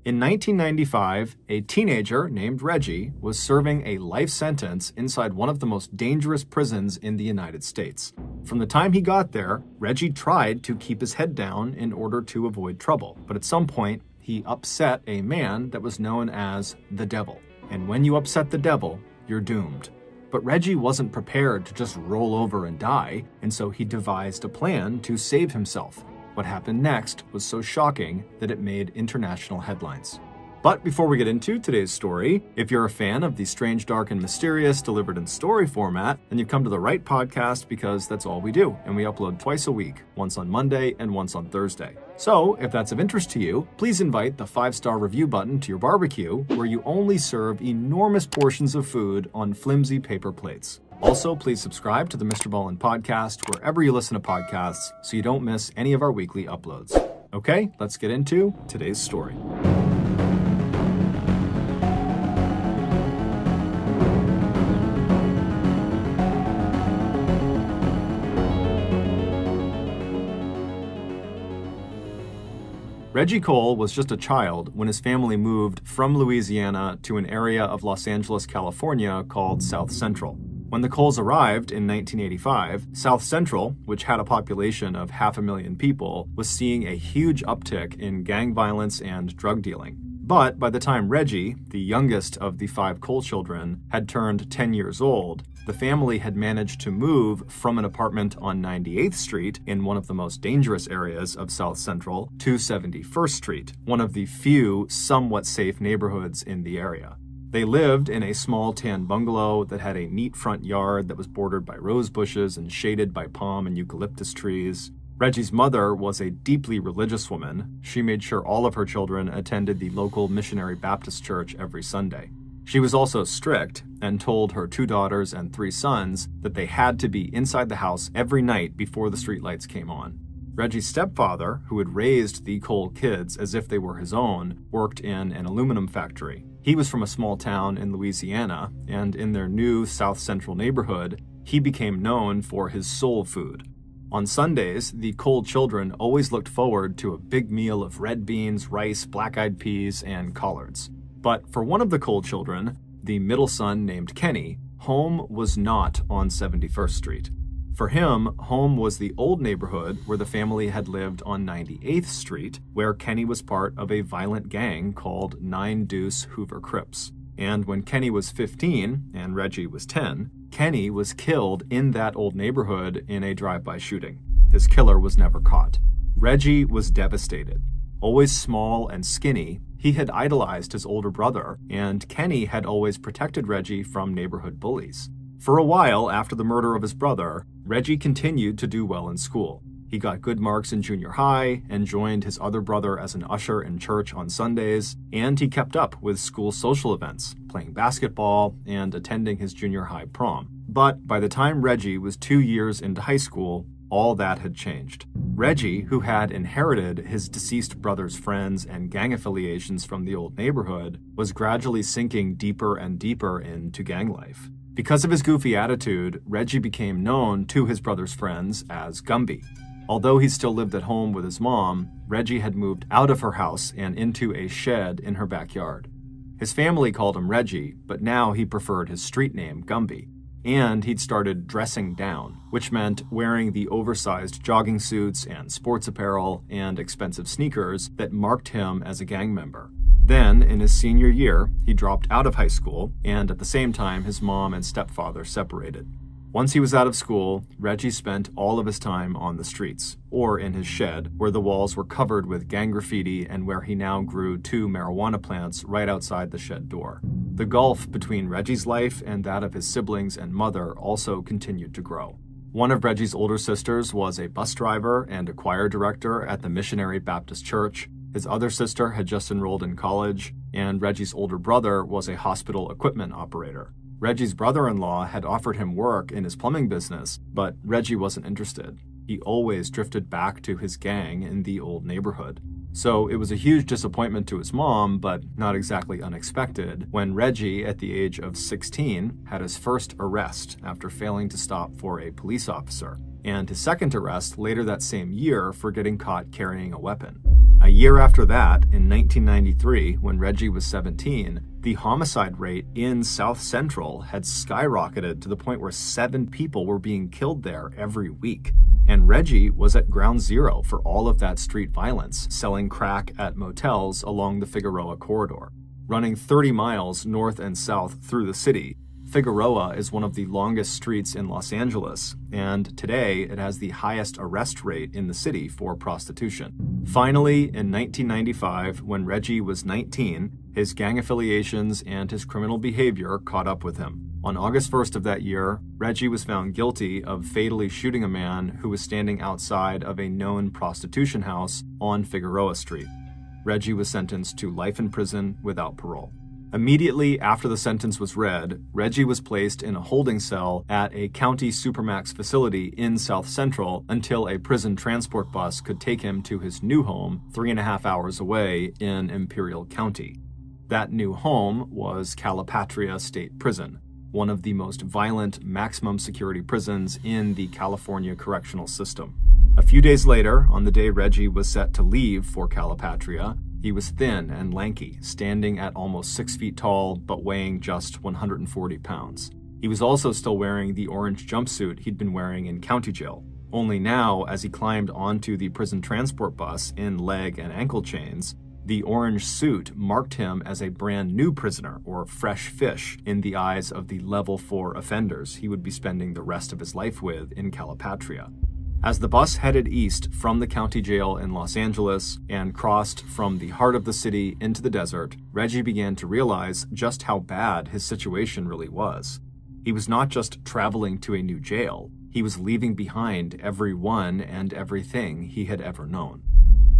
In 1995, a teenager named Reggie was serving a life sentence inside one of the most dangerous prisons in the United States. From the time he got there, Reggie tried to keep his head down in order to avoid trouble, but at some point, he upset a man that was known as the Devil. And when you upset the devil, you're doomed. But Reggie wasn't prepared to just roll over and die, and so he devised a plan to save himself. What happened next was so shocking that it made international headlines. But before we get into today's story, if you're a fan of the strange, dark, and mysterious delivered in story format, then you've come to the right podcast because that's all we do, and we upload twice a week, once on Monday and once on Thursday. So, if that's of interest to you, please invite the 5-star review button to your barbecue, where you only serve enormous portions of food on flimsy paper plates. Also, please subscribe to the MrBallen Podcast wherever you listen to podcasts so you don't miss any of our weekly uploads. Okay, let's get into today's story. Reggie Cole was just a child when his family moved from Louisiana to an area of Los Angeles, California called South Central. When the Coles arrived in 1985, South Central, which had a population of 500,000 people, was seeing a huge uptick in gang violence and drug dealing. But by the time Reggie, the youngest of the 5 Cole children, had turned 10 years old, the family had managed to move from an apartment on 98th Street in one of the most dangerous areas of South Central to 71st Street, one of the few somewhat safe neighborhoods in the area. They lived in a small tan bungalow that had a neat front yard that was bordered by rose bushes and shaded by palm and eucalyptus trees. Reggie's mother was a deeply religious woman. She made sure all of her children attended the local Missionary Baptist church every Sunday. She was also strict and told her 2 daughters and 3 sons that they had to be inside the house every night before the streetlights came on. Reggie's stepfather, who had raised the Cole kids as if they were his own, worked in an aluminum factory. He was from a small town in Louisiana, and in their new South Central neighborhood, he became known for his soul food. On Sundays, the Cole children always looked forward to a big meal of red beans, rice, black-eyed peas, and collards. But for one of the Cole children, the middle son named Kenny, home was not on 71st Street. For him, home was the old neighborhood where the family had lived on 98th Street, where Kenny was part of a violent gang called 9 Deuce Hoover Crips. And when Kenny was 15 and Reggie was 10, Kenny was killed in that old neighborhood in a drive-by shooting. His killer was never caught. Reggie was devastated. Always small and skinny, he had idolized his older brother, and Kenny had always protected Reggie from neighborhood bullies. For a while after the murder of his brother, Reggie continued to do well in school. He got good marks in junior high and joined his other brother as an usher in church on Sundays, and he kept up with school social events, playing basketball and attending his junior high prom. But by the time Reggie was 2 years into high school, all that had changed. Reggie, who had inherited his deceased brother's friends and gang affiliations from the old neighborhood, was gradually sinking deeper and deeper into gang life. Because of his goofy attitude, Reggie became known to his brother's friends as Gumby. Although he still lived at home with his mom, Reggie had moved out of her house and into a shed in her backyard. His family called him Reggie, but now he preferred his street name, Gumby. And he'd started dressing down, which meant wearing the oversized jogging suits and sports apparel and expensive sneakers that marked him as a gang member. Then, in his senior year, he dropped out of high school, and at the same time, his mom and stepfather separated. Once he was out of school, Reggie spent all of his time on the streets, or in his shed, where the walls were covered with gang graffiti and where he now grew 2 marijuana plants right outside the shed door. The gulf between Reggie's life and that of his siblings and mother also continued to grow. One of Reggie's older sisters was a bus driver and a choir director at the Missionary Baptist Church. His other sister had just enrolled in college, and Reggie's older brother was a hospital equipment operator. Reggie's brother-in-law had offered him work in his plumbing business, but Reggie wasn't interested. He always drifted back to his gang in the old neighborhood. So it was a huge disappointment to his mom, but not exactly unexpected, when Reggie, at the age of 16, had his first arrest after failing to stop for a police officer, and his second arrest later that same year for getting caught carrying a weapon. A year after that, in 1993, when Reggie was 17, the homicide rate in South Central had skyrocketed to the point where 7 people were being killed there every week. And Reggie was at ground zero for all of that street violence, selling crack at motels along the Figueroa corridor. Running 30 miles north and south through the city, Figueroa is one of the longest streets in Los Angeles, and today it has the highest arrest rate in the city for prostitution. Finally, in 1995, when Reggie was 19, his gang affiliations and his criminal behavior caught up with him. On August 1st of that year, Reggie was found guilty of fatally shooting a man who was standing outside of a known prostitution house on Figueroa Street. Reggie was sentenced to life in prison without parole. Immediately after the sentence was read, Reggie was placed in a holding cell at a county supermax facility in South Central until a prison transport bus could take him to his new home 3.5 hours away in Imperial County. That new home was Calipatria State Prison, one of the most violent maximum security prisons in the California correctional system. A few days later, on the day Reggie was set to leave for Calipatria, he was thin and lanky, standing at almost 6 feet tall, but weighing just 140 pounds. He was also still wearing the orange jumpsuit he'd been wearing in county jail. Only now, as he climbed onto the prison transport bus in leg and ankle chains, the orange suit marked him as a brand new prisoner, or fresh fish, in the eyes of the level 4 offenders he would be spending the rest of his life with in Calipatria. As the bus headed east from the county jail in Los Angeles and crossed from the heart of the city into the desert, Reggie began to realize just how bad his situation really was. He was not just traveling to a new jail, he was leaving behind everyone and everything he had ever known.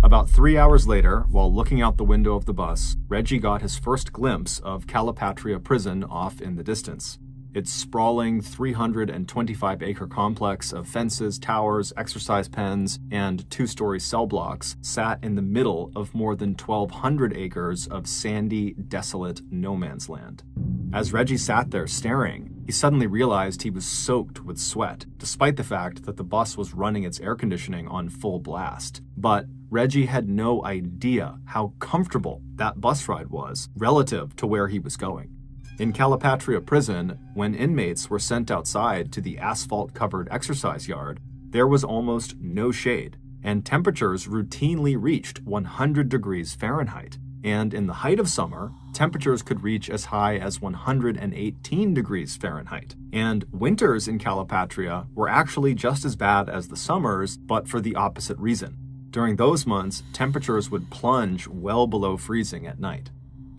About 3 hours later, while looking out the window of the bus, Reggie got his first glimpse of Calipatria Prison off in the distance. Its sprawling 325-acre complex of fences, towers, exercise pens, and 2-story cell blocks sat in the middle of more than 1,200 acres of sandy, desolate no-man's land. As Reggie sat there staring, he suddenly realized he was soaked with sweat, despite the fact that the bus was running its air conditioning on full blast. But Reggie had no idea how comfortable that bus ride was relative to where he was going. In Calipatria Prison, when inmates were sent outside to the asphalt-covered exercise yard, there was almost no shade, and temperatures routinely reached 100 degrees Fahrenheit. And in the height of summer, temperatures could reach as high as 118 degrees Fahrenheit. And winters in Calipatria were actually just as bad as the summers, but for the opposite reason. During those months, temperatures would plunge well below freezing at night.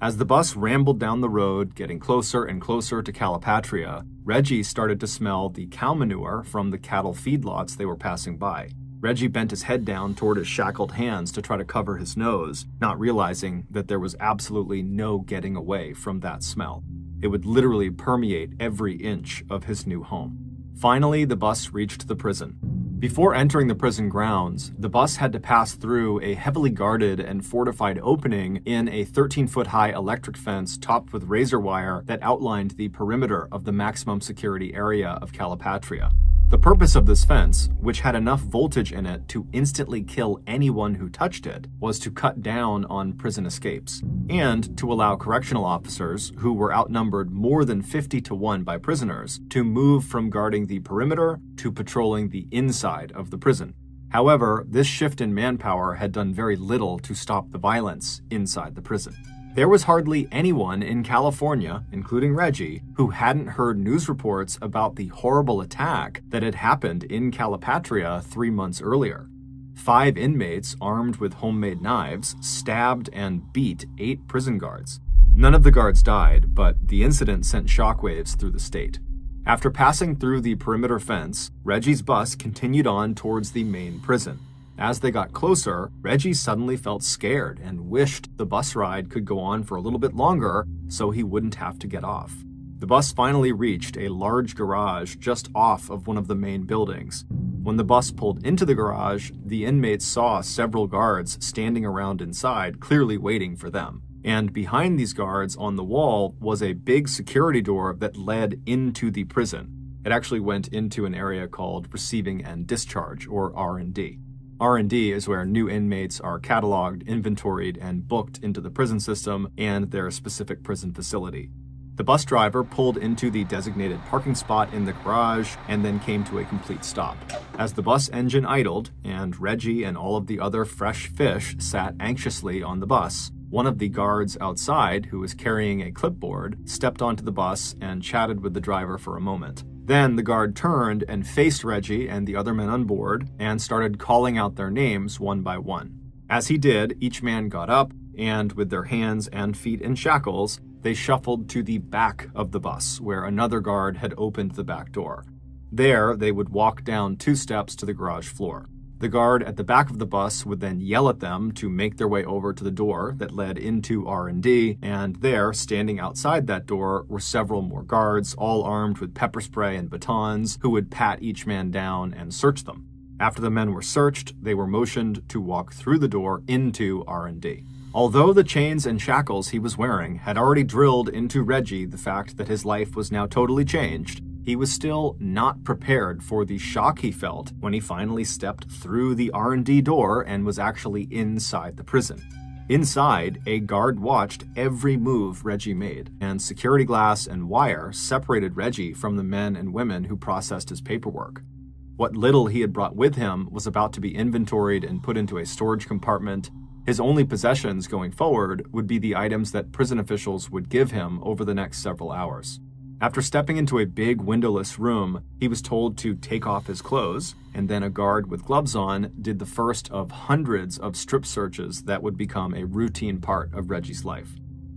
As the bus rambled down the road, getting closer and closer to Calipatria, Reggie started to smell the cow manure from the cattle feedlots they were passing by. Reggie bent his head down toward his shackled hands to try to cover his nose, not realizing that there was absolutely no getting away from that smell. It would literally permeate every inch of his new home. Finally, the bus reached the prison. Before entering the prison grounds, the bus had to pass through a heavily guarded and fortified opening in a 13-foot-high electric fence topped with razor wire that outlined the perimeter of the maximum security area of Calipatria. The purpose of this fence, which had enough voltage in it to instantly kill anyone who touched it, was to cut down on prison escapes, and to allow correctional officers, who were outnumbered more than 50-1 by prisoners, to move from guarding the perimeter to patrolling the inside of the prison. However, this shift in manpower had done very little to stop the violence inside the prison. There was hardly anyone in California, including Reggie, who hadn't heard news reports about the horrible attack that had happened in Calipatria 3 months earlier. 5 inmates armed with homemade knives stabbed and beat 8 prison guards. None of the guards died, but the incident sent shockwaves through the state. After passing through the perimeter fence, Reggie's bus continued on towards the main prison. As they got closer, Reggie suddenly felt scared and wished the bus ride could go on for a little bit longer so he wouldn't have to get off. The bus finally reached a large garage just off of one of the main buildings. When the bus pulled into the garage, the inmates saw several guards standing around inside, clearly waiting for them. And behind these guards on the wall was a big security door that led into the prison. It actually went into an area called Receiving and Discharge, or R&D. R&D is where new inmates are cataloged, inventoried, and booked into the prison system and their specific prison facility. The bus driver pulled into the designated parking spot in the garage and then came to a complete stop. As the bus engine idled and Reggie and all of the other fresh fish sat anxiously on the bus, one of the guards outside, who was carrying a clipboard, stepped onto the bus and chatted with the driver for a moment. Then the guard turned and faced Reggie and the other men on board and started calling out their names one by one. As he did, each man got up and, with their hands and feet in shackles, they shuffled to the back of the bus, where another guard had opened the back door. There, they would walk down 2 steps to the garage floor. The guard at the back of the bus would then yell at them to make their way over to the door that led into R&D, and there, standing outside that door, were several more guards, all armed with pepper spray and batons, who would pat each man down and search them. After the men were searched, they were motioned to walk through the door into R&D. Although the chains and shackles he was wearing had already drilled into Reggie the fact that his life was now totally changed, he was still not prepared for the shock he felt when he finally stepped through the R&D door and was actually inside the prison. Inside, a guard watched every move Reggie made, and security glass and wire separated Reggie from the men and women who processed his paperwork. What little he had brought with him was about to be inventoried and put into a storage compartment. His only possessions going forward would be the items that prison officials would give him over the next several hours. After stepping into a big windowless room, he was told to take off his clothes, and then a guard with gloves on did the first of hundreds of strip searches that would become a routine part of Reggie's life.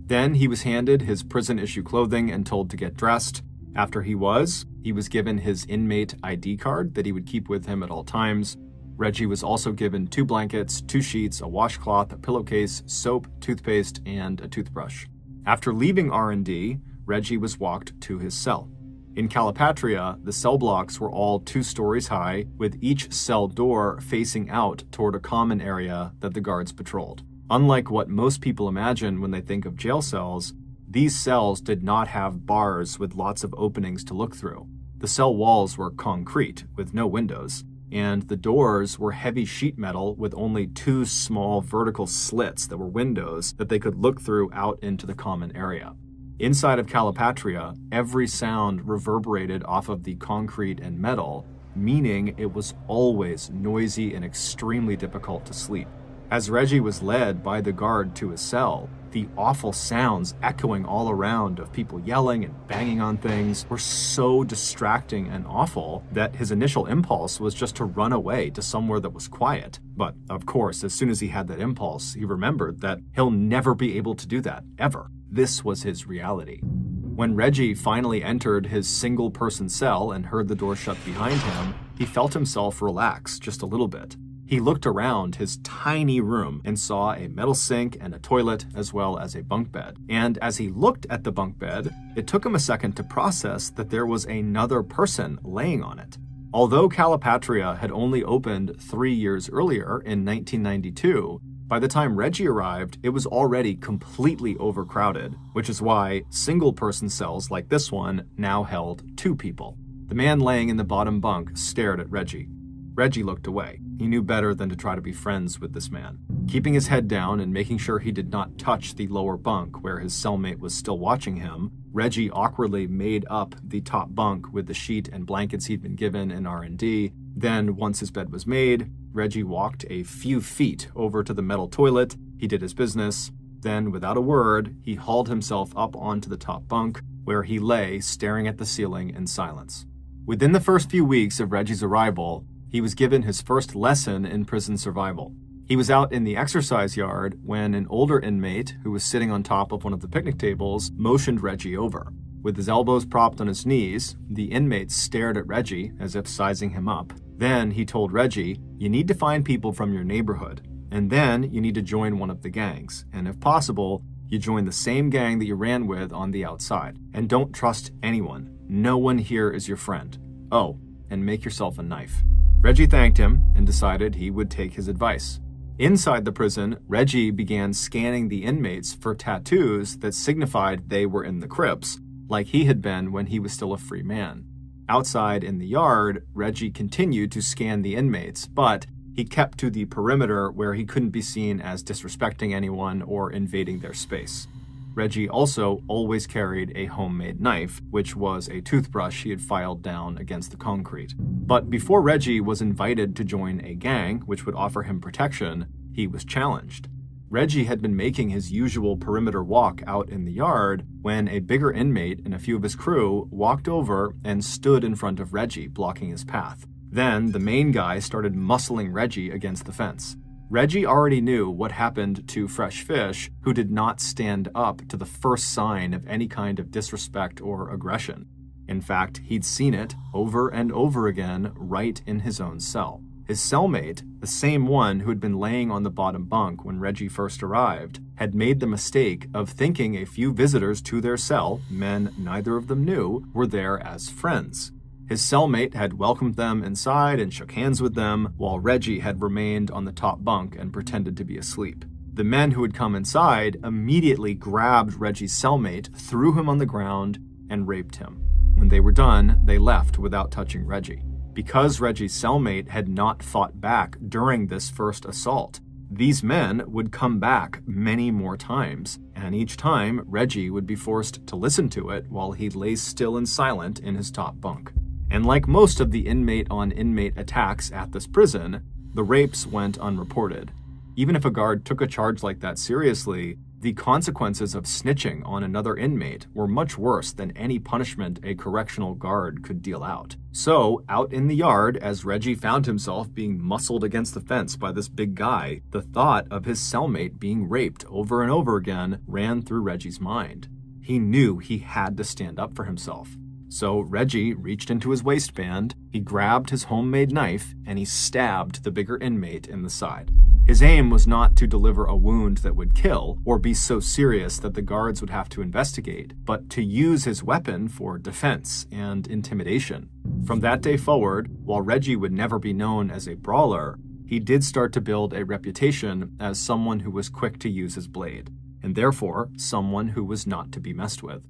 Then he was handed his prison-issue clothing and told to get dressed. After he was given his inmate ID card that he would keep with him at all times. Reggie was also given 2 blankets, 2 sheets, a washcloth, a pillowcase, soap, toothpaste, and a toothbrush. After leaving R&D, Reggie was walked to his cell. In Calipatria, the cell blocks were all 2 stories high, with each cell door facing out toward a common area that the guards patrolled. Unlike what most people imagine when they think of jail cells, these cells did not have bars with lots of openings to look through. The cell walls were concrete, with no windows, and the doors were heavy sheet metal with only 2 small vertical slits that were windows that they could look through out into the common area. Inside of Calipatria, every sound reverberated off of the concrete and metal, meaning it was always noisy and extremely difficult to sleep. As Reggie was led by the guard to his cell, the awful sounds echoing all around of people yelling and banging on things were so distracting and awful that his initial impulse was just to run away to somewhere that was quiet. But, of course, as soon as he had that impulse, he remembered that he'll never be able to do that, ever. This was his reality. When Reggie finally entered his single-person cell and heard the door shut behind him, he felt himself relax just a little bit. He looked around his tiny room and saw a metal sink and a toilet, as well as a bunk bed. And as he looked at the bunk bed, it took him a second to process that there was another person laying on it. Although Calipatria had only opened 3 years earlier in 1992, by the time Reggie arrived, it was already completely overcrowded, which is why single-person cells like this one now held 2 people. The man laying in the bottom bunk stared at Reggie. Reggie looked away. He knew better than to try to be friends with this man. Keeping his head down and making sure he did not touch the lower bunk where his cellmate was still watching him, Reggie awkwardly made up the top bunk with the sheet and blankets he'd been given in R&D. Then, once his bed was made, Reggie walked a few feet over to the metal toilet. He did his business. Then, without a word, he hauled himself up onto the top bunk, where he lay staring at the ceiling in silence. Within the first few weeks of Reggie's arrival, he was given his first lesson in prison survival. He was out in the exercise yard when an older inmate who was sitting on top of one of the picnic tables motioned Reggie over. With his elbows propped on his knees, the inmate stared at Reggie as if sizing him up. Then he told Reggie, "You need to find people from your neighborhood, and then you need to join one of the gangs, and if possible, you join the same gang that you ran with on the outside. And don't trust anyone. No one here is your friend. Oh, and make yourself a knife." Reggie thanked him and decided he would take his advice. Inside the prison, Reggie began scanning the inmates for tattoos that signified they were in the Crips, like he had been when he was still a free man. Outside in the yard, Reggie continued to scan the inmates, but He kept to the perimeter where he couldn't be seen as disrespecting anyone or invading their space. Reggie also always carried a homemade knife, which was a toothbrush he had filed down against the concrete. But before Reggie was invited to join a gang, which would offer him protection, he was challenged. Reggie had been making his usual perimeter walk out in the yard when a bigger inmate and a few of his crew walked over and stood in front of Reggie, blocking his path. Then the main guy started muscling Reggie against the fence. Reggie already knew what happened to Fresh Fish, who did not stand up to the first sign of any kind of disrespect or aggression. In fact, he'd seen it over and over again right in his own cell. His cellmate, the same one who had been laying on the bottom bunk when Reggie first arrived, had made the mistake of thinking a few visitors to their cell, men neither of them knew, were there as friends. His cellmate had welcomed them inside and shook hands with them, while Reggie had remained on the top bunk and pretended to be asleep. The men who had come inside immediately grabbed Reggie's cellmate, threw him on the ground, and raped him. When they were done, they left without touching Reggie. Because Reggie's cellmate had not fought back during this first assault, these men would come back many more times, and each time Reggie would be forced to listen to it while he lay still and silent in his top bunk. And like most of the inmate-on-inmate attacks at this prison, the rapes went unreported. Even if a guard took a charge like that seriously, the consequences of snitching on another inmate were much worse than any punishment a correctional guard could deal out. So, out in the yard, as Reggie found himself being muscled against the fence by this big guy, the thought of his cellmate being raped over and over again ran through Reggie's mind. He knew he had to stand up for himself. So Reggie reached into his waistband, he grabbed his homemade knife, and he stabbed the bigger inmate in the side. His aim was not to deliver a wound that would kill, or be so serious that the guards would have to investigate, but to use his weapon for defense and intimidation. From that day forward, while Reggie would never be known as a brawler, he did start to build a reputation as someone who was quick to use his blade, and therefore someone who was not to be messed with.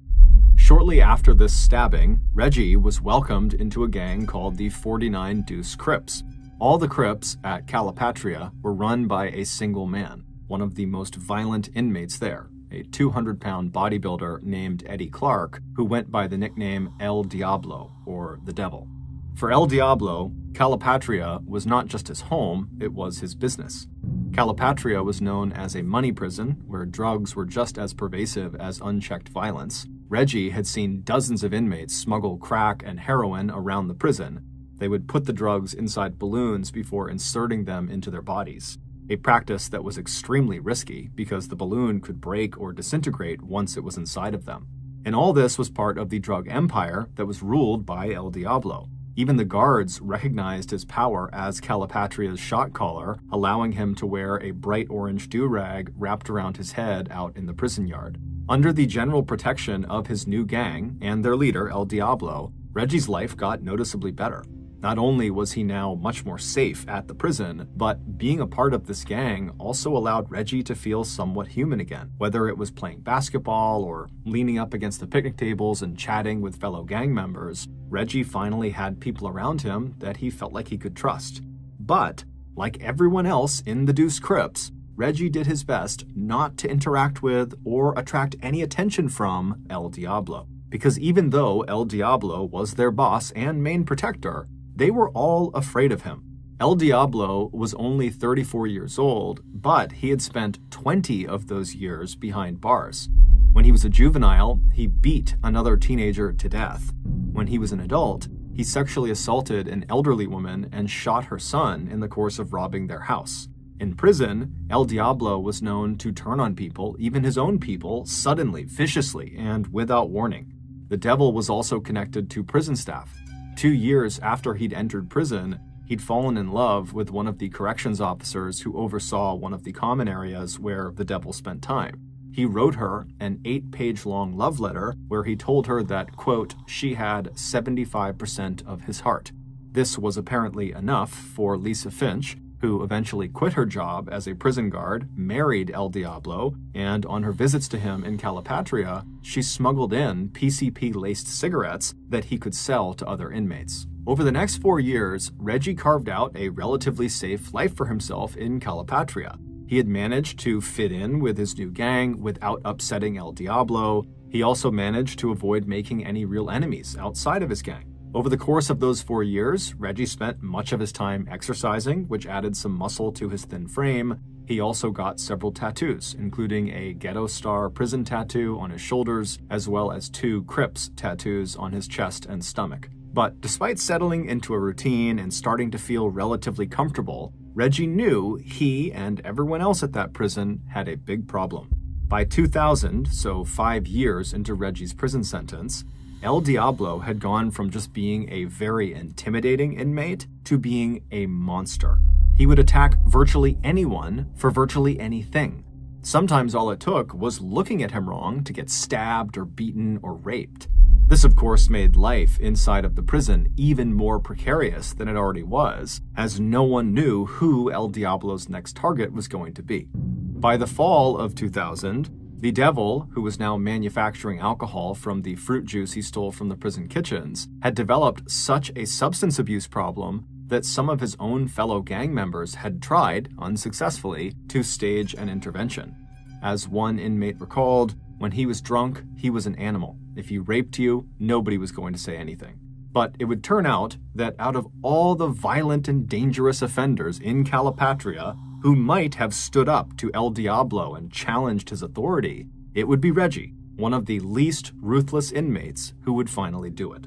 Shortly after this stabbing, Reggie was welcomed into a gang called the 49 Deuce Crips. All the Crips at Calipatria were run by a single man, one of the most violent inmates there, a 200-pound bodybuilder named Eddie Clark, who went by the nickname El Diablo, or the Devil. For El Diablo, Calipatria was not just his home, it was his business. Calipatria was known as a money prison, where drugs were just as pervasive as unchecked violence. Reggie had seen dozens of inmates smuggle crack and heroin around the prison. They would put the drugs inside balloons before inserting them into their bodies, a practice that was extremely risky because the balloon could break or disintegrate once it was inside of them. And all this was part of the drug empire that was ruled by El Diablo. Even the guards recognized his power as Calipatria's shot caller, allowing him to wear a bright orange do-rag wrapped around his head out in the prison yard. Under the general protection of his new gang and their leader, El Diablo, Reggie's life got noticeably better. Not only was he now much more safe at the prison, but being a part of this gang also allowed Reggie to feel somewhat human again. Whether it was playing basketball or leaning up against the picnic tables and chatting with fellow gang members, Reggie finally had people around him that he felt like he could trust. But, like everyone else in the Deuce Crips, Reggie did his best not to interact with or attract any attention from El Diablo. Because even though El Diablo was their boss and main protector, they were all afraid of him. El Diablo was only 34 years old, but he had spent 20 of those years behind bars. When he was a juvenile, he beat another teenager to death. When he was an adult, he sexually assaulted an elderly woman and shot her son in the course of robbing their house. In prison, El Diablo was known to turn on people, even his own people, suddenly, viciously, and without warning. The Devil was also connected to prison staff. 2 years after he'd entered prison, he'd fallen in love with one of the corrections officers who oversaw one of the common areas where the Devil spent time. He wrote her an 8-page-long love letter where he told her that, quote, she had 75% of his heart. This was apparently enough for Lisa Finch, who eventually quit her job as a prison guard, married El Diablo, and on her visits to him in Calipatria, she smuggled in PCP-laced cigarettes that he could sell to other inmates. Over the next 4 years, Reggie carved out a relatively safe life for himself in Calipatria. He had managed to fit in with his new gang without upsetting El Diablo. He also managed to avoid making any real enemies outside of his gang. Over the course of those 4 years, Reggie spent much of his time exercising, which added some muscle to his thin frame. He also got several tattoos, including a Ghetto Star prison tattoo on his shoulders, as well as 2 Crips tattoos on his chest and stomach. But despite settling into a routine and starting to feel relatively comfortable, Reggie knew he and everyone else at that prison had a big problem. By 2000, so 5 years into Reggie's prison sentence, El Diablo had gone from just being a very intimidating inmate to being a monster. He would attack virtually anyone for virtually anything. Sometimes all it took was looking at him wrong to get stabbed or beaten or raped. This, of course, made life inside of the prison even more precarious than it already was, as no one knew who El Diablo's next target was going to be. By the fall of 2000, the devil, who was now manufacturing alcohol from the fruit juice he stole from the prison kitchens, had developed such a substance abuse problem that some of his own fellow gang members had tried, unsuccessfully, to stage an intervention. As one inmate recalled, when he was drunk, he was an animal. If he raped you, nobody was going to say anything. But it would turn out that out of all the violent and dangerous offenders in Calipatria who might have stood up to El Diablo and challenged his authority, it would be Reggie, one of the least ruthless inmates, who would finally do it.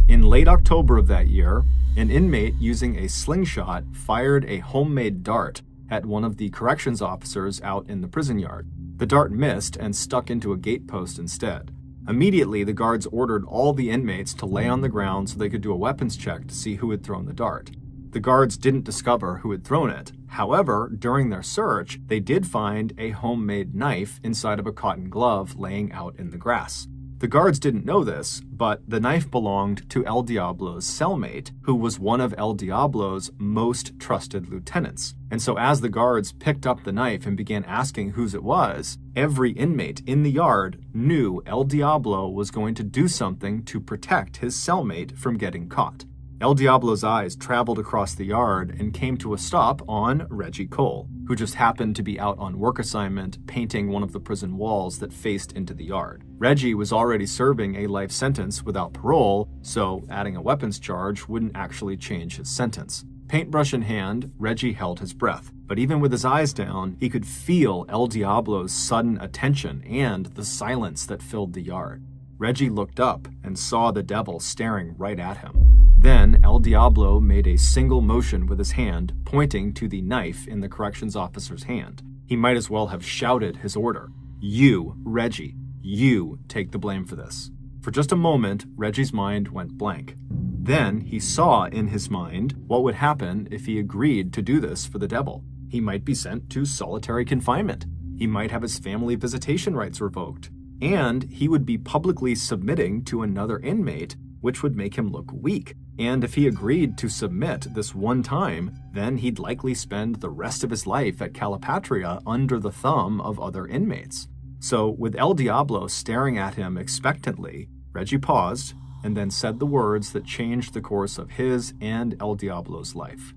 In late October of that year, an inmate using a slingshot fired a homemade dart at one of the corrections officers out in the prison yard. The dart missed and stuck into a gate post instead. Immediately, the guards ordered all the inmates to lay on the ground so they could do a weapons check to see who had thrown the dart. The guards didn't discover who had thrown it. However, during their search, they did find a homemade knife inside of a cotton glove laying out in the grass. The guards didn't know this, but the knife belonged to El Diablo's cellmate, who was one of El Diablo's most trusted lieutenants. And so as the guards picked up the knife and began asking whose it was, every inmate in the yard knew El Diablo was going to do something to protect his cellmate from getting caught. El Diablo's eyes traveled across the yard and came to a stop on Reggie Cole, who just happened to be out on work assignment painting one of the prison walls that faced into the yard. Reggie was already serving a life sentence without parole, so adding a weapons charge wouldn't actually change his sentence. Paintbrush in hand, Reggie held his breath, but even with his eyes down, he could feel El Diablo's sudden attention and the silence that filled the yard. Reggie looked up and saw the devil staring right at him. Then El Diablo made a single motion with his hand, pointing to the knife in the corrections officer's hand. He might as well have shouted his order. "You, Reggie, you take the blame for this." For just a moment, Reggie's mind went blank. Then he saw in his mind what would happen if he agreed to do this for the devil. He might be sent to solitary confinement. He might have his family visitation rights revoked. And he would be publicly submitting to another inmate, which would make him look weak. And if he agreed to submit this one time, then he'd likely spend the rest of his life at Calipatria under the thumb of other inmates. So with El Diablo staring at him expectantly, Reggie paused and then said the words that changed the course of his and El Diablo's life.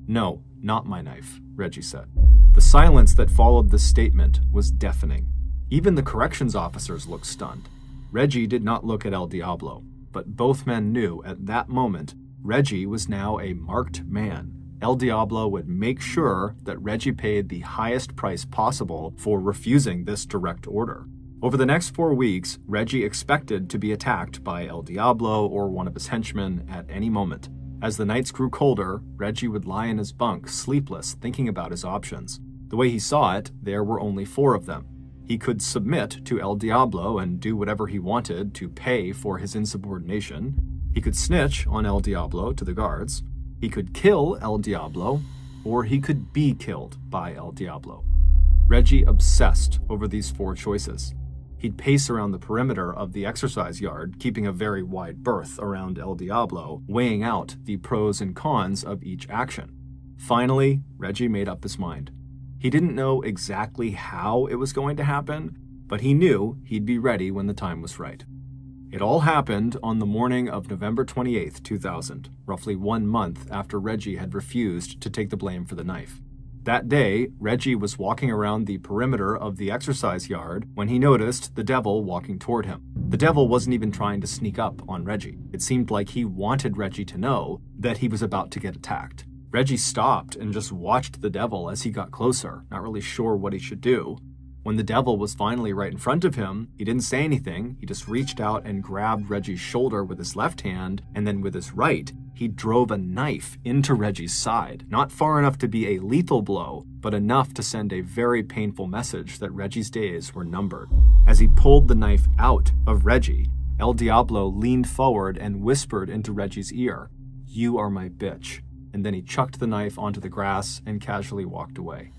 "No, not my knife," Reggie said. The silence that followed this statement was deafening. Even the corrections officers looked stunned. Reggie did not look at El Diablo, but both men knew at that moment Reggie was now a marked man. El Diablo would make sure that Reggie paid the highest price possible for refusing this direct order. Over the next 4 weeks, Reggie expected to be attacked by El Diablo or one of his henchmen at any moment. As the nights grew colder, Reggie would lie in his bunk, sleepless, thinking about his options. The way he saw it, there were only 4 of them. He could submit to El Diablo and do whatever he wanted to pay for his insubordination. He could snitch on El Diablo to the guards. He could kill El Diablo, or he could be killed by El Diablo. Reggie obsessed over these 4 choices. He'd pace around the perimeter of the exercise yard, keeping a very wide berth around El Diablo, weighing out the pros and cons of each action. Finally, Reggie made up his mind. He didn't know exactly how it was going to happen, but he knew he'd be ready when the time was right. It all happened on the morning of November 28, 2000, roughly 1 month after Reggie had refused to take the blame for the knife. That day, Reggie was walking around the perimeter of the exercise yard when he noticed the devil walking toward him. The devil wasn't even trying to sneak up on Reggie. It seemed like he wanted Reggie to know that he was about to get attacked. Reggie stopped and just watched the devil as he got closer, not really sure what he should do. When the devil was finally right in front of him, he didn't say anything. He just reached out and grabbed Reggie's shoulder with his left hand, and then with his right, he drove a knife into Reggie's side. Not far enough to be a lethal blow, but enough to send a very painful message that Reggie's days were numbered. As he pulled the knife out of Reggie, El Diablo leaned forward and whispered into Reggie's ear, "You are my bitch." And then he chucked the knife onto the grass and casually walked away.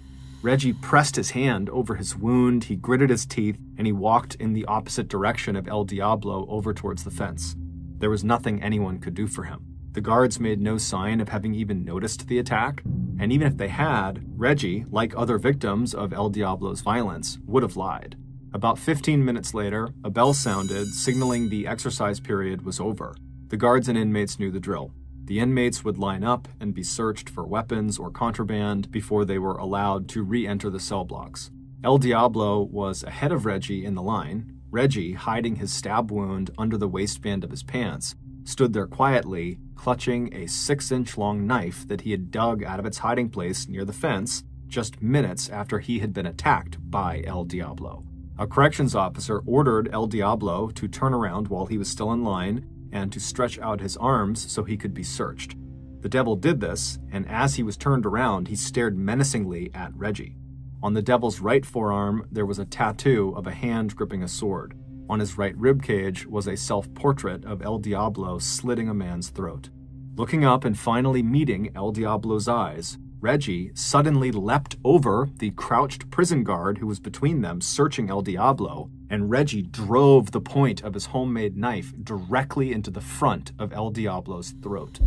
Reggie pressed his hand over his wound, he gritted his teeth, and he walked in the opposite direction of El Diablo over towards the fence. There was nothing anyone could do for him. The guards made no sign of having even noticed the attack, and even if they had, Reggie, like other victims of El Diablo's violence, would have lied. About 15 minutes later, a bell sounded, signaling the exercise period was over. The guards and inmates knew the drill. The inmates would line up and be searched for weapons or contraband before they were allowed to re-enter the cell blocks. El Diablo was ahead of Reggie in the line. Reggie, hiding his stab wound under the waistband of his pants, stood there quietly, clutching a 6-inch-long knife that he had dug out of its hiding place near the fence just minutes after he had been attacked by El Diablo. A corrections officer ordered El Diablo to turn around while he was still in line and to stretch out his arms so he could be searched. The devil did this, and as he was turned around, he stared menacingly at Reggie. On the devil's right forearm, there was a tattoo of a hand gripping a sword. On his right ribcage was a self-portrait of El Diablo slitting a man's throat. Looking up and finally meeting El Diablo's eyes, Reggie suddenly leapt over the crouched prison guard who was between them searching El Diablo, and Reggie drove the point of his homemade knife directly into the front of El Diablo's throat.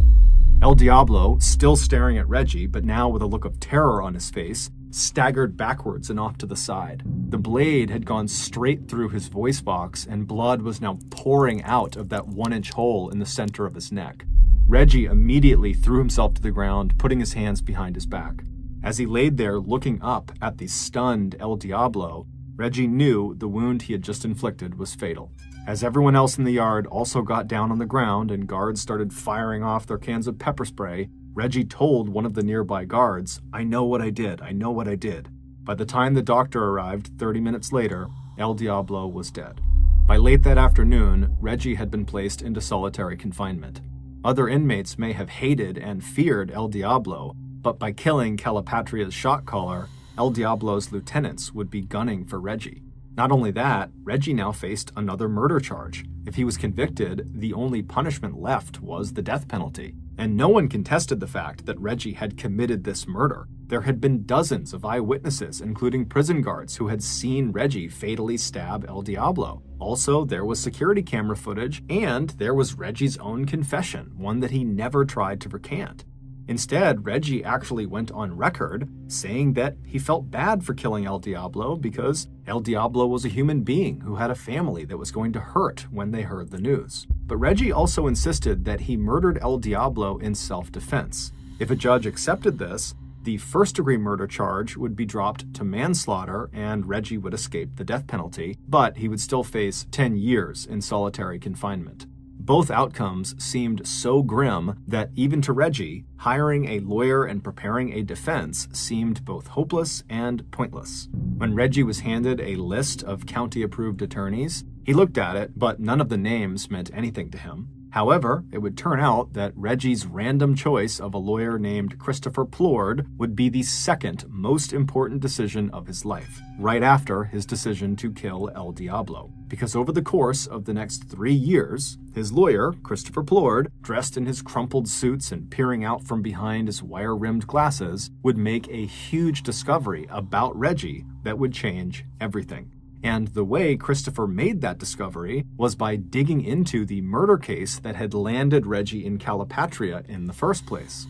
El Diablo, still staring at Reggie, but now with a look of terror on his face, staggered backwards and off to the side. The blade had gone straight through his voice box, and blood was now pouring out of that 1-inch hole in the center of his neck. Reggie immediately threw himself to the ground, putting his hands behind his back. As he laid there looking up at the stunned El Diablo, Reggie knew the wound he had just inflicted was fatal. As everyone else in the yard also got down on the ground and guards started firing off their cans of pepper spray, Reggie told one of the nearby guards, "I know what I did, I know what I did." By the time the doctor arrived 30 minutes later, El Diablo was dead. By late that afternoon, Reggie had been placed into solitary confinement. Other inmates may have hated and feared El Diablo, but by killing Calapatria's shot caller, El Diablo's lieutenants would be gunning for Reggie. Not only that, Reggie now faced another murder charge. If he was convicted, the only punishment left was the death penalty. And no one contested the fact that Reggie had committed this murder. There had been dozens of eyewitnesses, including prison guards, who had seen Reggie fatally stab El Diablo. Also, there was security camera footage, and there was Reggie's own confession, one that he never tried to recant. Instead, Reggie actually went on record saying that he felt bad for killing El Diablo because El Diablo was a human being who had a family that was going to hurt when they heard the news. But Reggie also insisted that he murdered El Diablo in self-defense. If a judge accepted this, the first-degree murder charge would be dropped to manslaughter and Reggie would escape the death penalty, but he would still face 10 years in solitary confinement. Both outcomes seemed so grim that even to Reggie, hiring a lawyer and preparing a defense seemed both hopeless and pointless. When Reggie was handed a list of county-approved attorneys, he looked at it, but none of the names meant anything to him. However, it would turn out that Reggie's random choice of a lawyer named Christopher Plord would be the second most important decision of his life, right after his decision to kill El Diablo. Because over the course of the next 3 years, his lawyer, Christopher Plord, dressed in his crumpled suits and peering out from behind his wire-rimmed glasses, would make a huge discovery about Reggie that would change everything. And the way Christopher made that discovery was by digging into the murder case that had landed Reggie in Calipatria in the first place.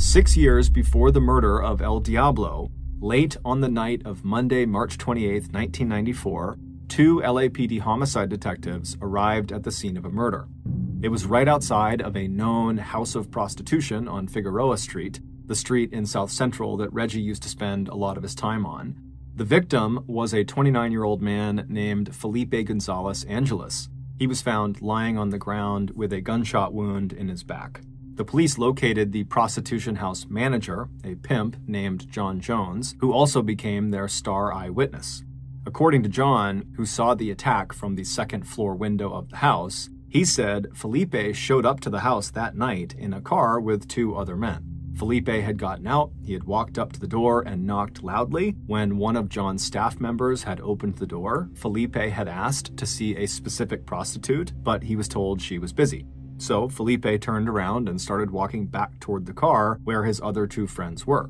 6 years before the murder of El Diablo, late on the night of Monday, March 28, 1994, 2 LAPD homicide detectives arrived at the scene of a murder. It was right outside of a known house of prostitution on Figueroa Street, the street in South Central that Reggie used to spend a lot of his time on. The victim was a 29-year-old man named Felipe Gonzalez Angeles. He was found lying on the ground with a gunshot wound in his back. The police located the prostitution house manager, a pimp named John Jones, who also became their star eyewitness. According to John, who saw the attack from the second-floor window of the house, he said Felipe showed up to the house that night in a car with 2 other men. Felipe had gotten out, he had walked up to the door and knocked loudly. When one of John's staff members had opened the door, Felipe had asked to see a specific prostitute, but he was told she was busy. So Felipe turned around and started walking back toward the car where his other 2 friends were.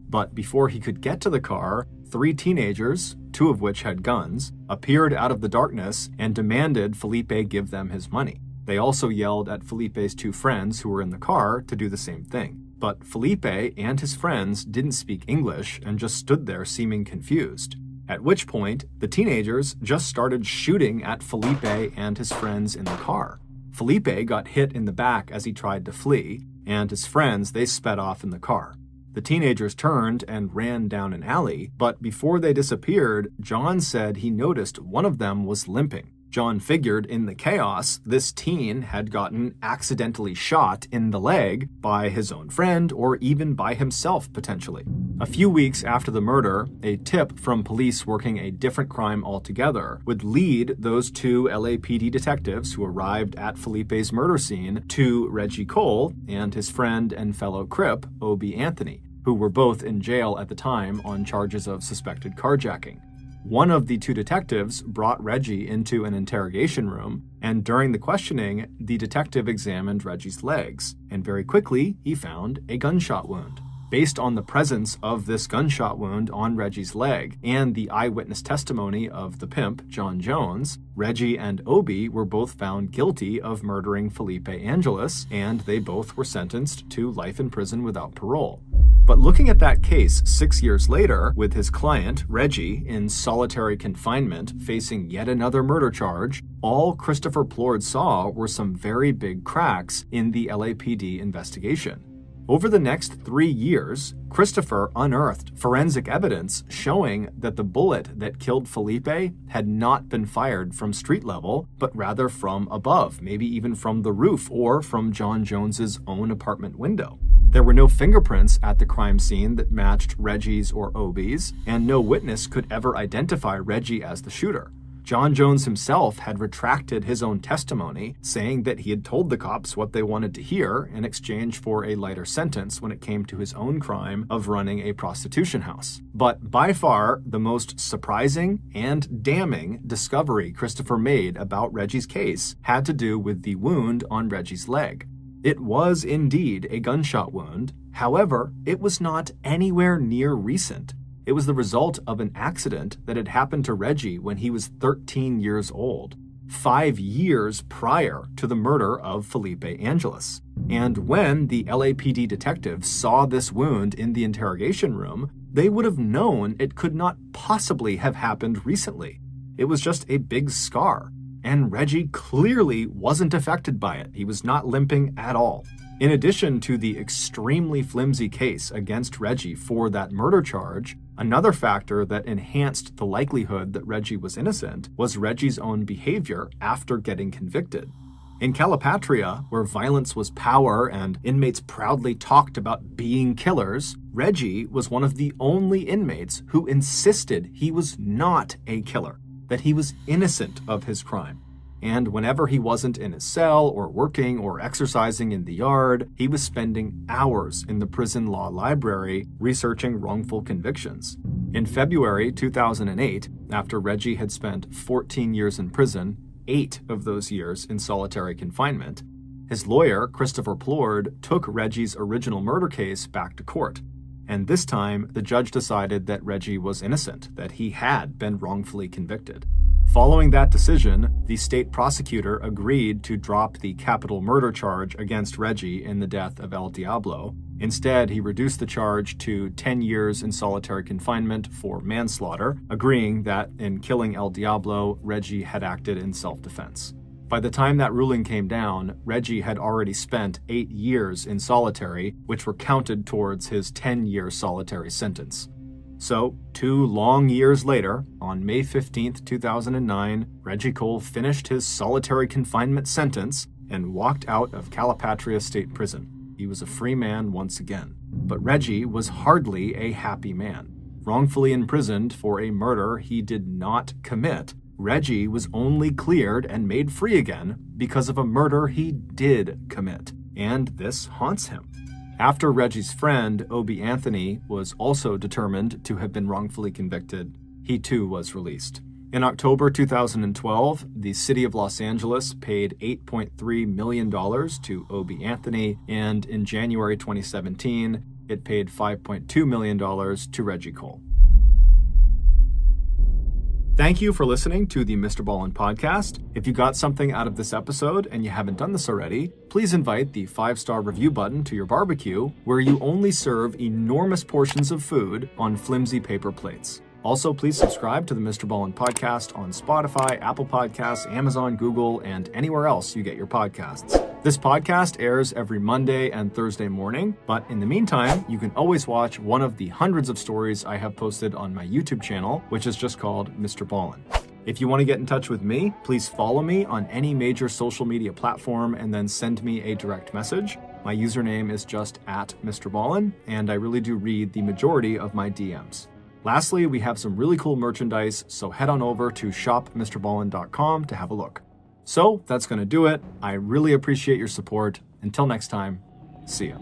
But before he could get to the car, 3 teenagers, 2 of which had guns, appeared out of the darkness and demanded Felipe give them his money. They also yelled at Felipe's 2 friends who were in the car to do the same thing. But Felipe and his friends didn't speak English and just stood there seeming confused. At which point, the teenagers just started shooting at Felipe and his friends in the car. Felipe got hit in the back as he tried to flee, and his friends, they sped off in the car. The teenagers turned and ran down an alley, but before they disappeared, John said he noticed one of them was limping. John figured in the chaos, this teen had gotten accidentally shot in the leg by his own friend or even by himself potentially. A few weeks after the murder, a tip from police working a different crime altogether would lead those 2 LAPD detectives who arrived at Felipe's murder scene to Reggie Cole and his friend and fellow Crip, Obie Anthony, who were both in jail at the time on charges of suspected carjacking. One of the 2 detectives brought Reggie into an interrogation room, and during the questioning, the detective examined Reggie's legs, and very quickly he found a gunshot wound. Based on the presence of this gunshot wound on Reggie's leg and the eyewitness testimony of the pimp, John Jones, Reggie and Obie were both found guilty of murdering Felipe Angeles, and they both were sentenced to life in prison without parole. But looking at that case 6 years later, with his client, Reggie, in solitary confinement facing yet another murder charge, all Christopher Plord saw were some very big cracks in the LAPD investigation. Over the next 3 years, Christopher unearthed forensic evidence showing that the bullet that killed Felipe had not been fired from street level, but rather from above, maybe even from the roof or from John Jones's own apartment window. There were no fingerprints at the crime scene that matched Reggie's or Obie's, and no witness could ever identify Reggie as the shooter. John Jones himself had retracted his own testimony, saying that he had told the cops what they wanted to hear in exchange for a lighter sentence when it came to his own crime of running a prostitution house. But by far, the most surprising and damning discovery Christopher made about Reggie's case had to do with the wound on Reggie's leg. It was indeed a gunshot wound. However, it was not anywhere near recent. It was the result of an accident that had happened to Reggie when he was 13 years old, 5 years prior to the murder of Felipe Angeles. And when the LAPD detectives saw this wound in the interrogation room, they would have known it could not possibly have happened recently. It was just a big scar. And Reggie clearly wasn't affected by it. He was not limping at all. In addition to the extremely flimsy case against Reggie for that murder charge, another factor that enhanced the likelihood that Reggie was innocent was Reggie's own behavior after getting convicted. In Calipatria, where violence was power and inmates proudly talked about being killers, Reggie was one of the only inmates who insisted he was not a killer, that he was innocent of his crime. And whenever he wasn't in his cell or working or exercising in the yard, he was spending hours in the prison law library researching wrongful convictions. In February 2008, after Reggie had spent 14 years in prison, 8 of those years in solitary confinement, his lawyer, Christopher Plord, took Reggie's original murder case back to court. And this time, the judge decided that Reggie was innocent, that he had been wrongfully convicted. Following that decision, the state prosecutor agreed to drop the capital murder charge against Reggie in the death of El Diablo. Instead, he reduced the charge to 10 years in solitary confinement for manslaughter, agreeing that in killing El Diablo, Reggie had acted in self-defense. By the time that ruling came down, Reggie had already spent 8 years in solitary, which were counted towards his 10-year solitary sentence. So, 2 long years later, on May 15, 2009, Reggie Cole finished his solitary confinement sentence and walked out of Calipatria State Prison. He was a free man once again. But Reggie was hardly a happy man. Wrongfully imprisoned for a murder he did not commit, Reggie was only cleared and made free again because of a murder he did commit, and this haunts him. After Reggie's friend, Obie Anthony, was also determined to have been wrongfully convicted, he too was released. In October 2012, the city of Los Angeles paid $8.3 million to Obie Anthony, and in January 2017, it paid $5.2 million to Reggie Cole. Thank you for listening to the MrBallen Podcast. If you got something out of this episode and you haven't done this already, please invite the 5-star review button to your barbecue, where you only serve enormous portions of food on flimsy paper plates. Also, please subscribe to the MrBallen Podcast on Spotify, Apple Podcasts, Amazon, Google, and anywhere else you get your podcasts. This podcast airs every Monday and Thursday morning, but in the meantime, you can always watch one of the hundreds of stories I have posted on my YouTube channel, which is just called MrBallen. If you want to get in touch with me, please follow me on any major social media platform and then send me a direct message. My username is just @MrBallen, and I really do read the majority of my DMs. Lastly, we have some really cool merchandise, so head on over to shopmrballen.com to have a look. So that's going to do it. I really appreciate your support. Until next time, see ya.